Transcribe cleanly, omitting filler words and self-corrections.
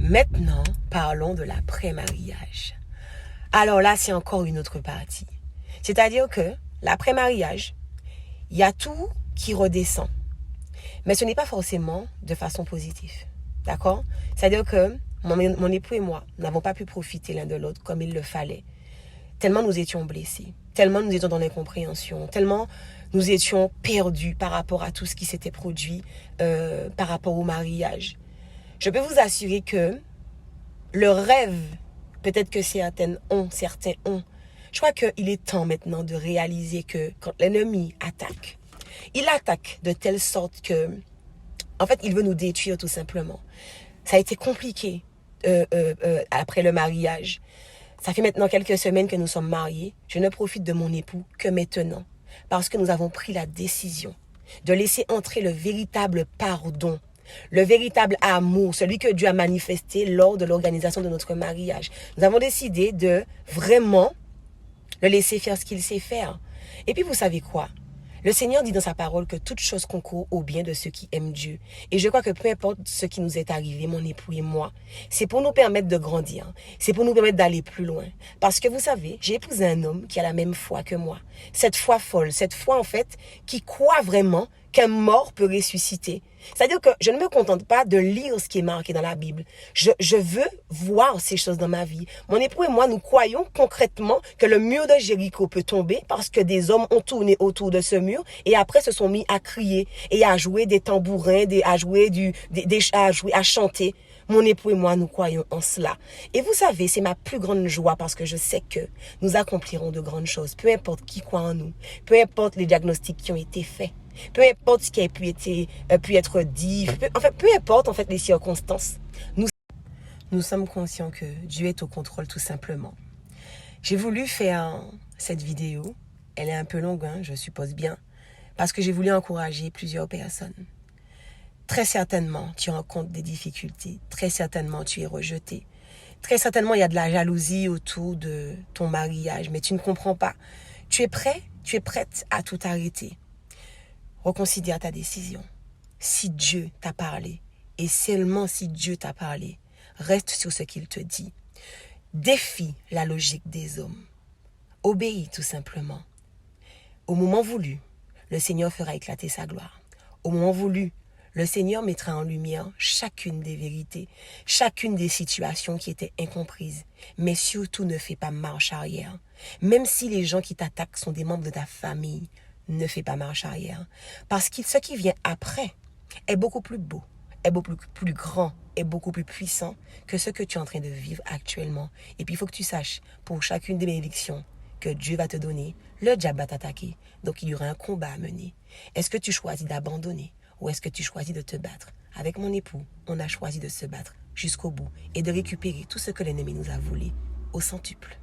Maintenant, parlons de l'après-mariage. Alors là, c'est encore une autre partie. C'est-à-dire que l'après-mariage, il y a tout qui redescend. Mais ce n'est pas forcément de façon positive. D'accord? C'est-à-dire que mon époux et moi n'avons pas pu profiter l'un de l'autre comme il le fallait. Tellement nous étions blessés, tellement nous étions dans l'incompréhension, tellement nous étions perdus par rapport à tout ce qui s'était produit par rapport au mariage. Je peux vous assurer que le rêve, peut-être que certains ont, je crois qu'il est temps maintenant de réaliser que quand l'ennemi attaque, il attaque de telle sorte que, en fait, il veut nous détruire tout simplement. Ça a été compliqué après le mariage. Ça fait maintenant quelques semaines que nous sommes mariés. Je ne profite de mon époux que maintenant. Parce que nous avons pris la décision de laisser entrer le véritable pardon, le véritable amour, celui que Dieu a manifesté lors de l'organisation de notre mariage. Nous avons décidé de vraiment le laisser faire ce qu'il sait faire. Et puis vous savez quoi? Le Seigneur dit dans sa parole que toute chose concourt au bien de ceux qui aiment Dieu. Et je crois que peu importe ce qui nous est arrivé, mon époux et moi, c'est pour nous permettre de grandir. C'est pour nous permettre d'aller plus loin. Parce que vous savez, j'ai épousé un homme qui a la même foi que moi. Cette foi folle, cette foi en fait qui croit vraiment qu'un mort peut ressusciter. C'est-à-dire que je ne me contente pas de lire ce qui est marqué dans la Bible. Je veux voir ces choses dans ma vie. Mon époux et moi, nous croyons concrètement que le mur de Jéricho peut tomber parce que des hommes ont tourné autour de ce mur et après se sont mis à crier et à jouer des tambourins, à chanter. Mon époux et moi, nous croyons en cela. Et vous savez, c'est ma plus grande joie parce que je sais que nous accomplirons de grandes choses. Peu importe qui croit en nous, peu importe les diagnostics qui ont été faits. Peu importe ce qui a pu être dit, peu importe en fait les circonstances, nous sommes conscients que Dieu est au contrôle tout simplement. J'ai voulu faire cette vidéo, elle est un peu longue, je suppose bien, parce que j'ai voulu encourager plusieurs personnes. Très certainement, tu rencontres des difficultés, très certainement tu es rejeté, très certainement il y a de la jalousie autour de ton mariage, mais tu ne comprends pas. Tu es prête à tout arrêter. Reconsidère ta décision. Si Dieu t'a parlé, et seulement si Dieu t'a parlé, reste sur ce qu'il te dit. Défie la logique des hommes. Obéis tout simplement. Au moment voulu, le Seigneur fera éclater sa gloire. Au moment voulu, le Seigneur mettra en lumière chacune des vérités, chacune des situations qui étaient incomprises. Mais surtout, ne fais pas marche arrière. Même si les gens qui t'attaquent sont des membres de ta famille, ne fais pas marche arrière. Parce que ce qui vient après est beaucoup plus beau, est beaucoup plus grand, est beaucoup plus puissant que ce que tu es en train de vivre actuellement. Et puis il faut que tu saches, pour chacune des bénédictions que Dieu va te donner, le diable va t'attaquer. Donc il y aura un combat à mener. Est-ce que tu choisis d'abandonner ou est-ce que tu choisis de te battre? Avec mon époux, on a choisi de se battre jusqu'au bout et de récupérer tout ce que l'ennemi nous a volé au centuple.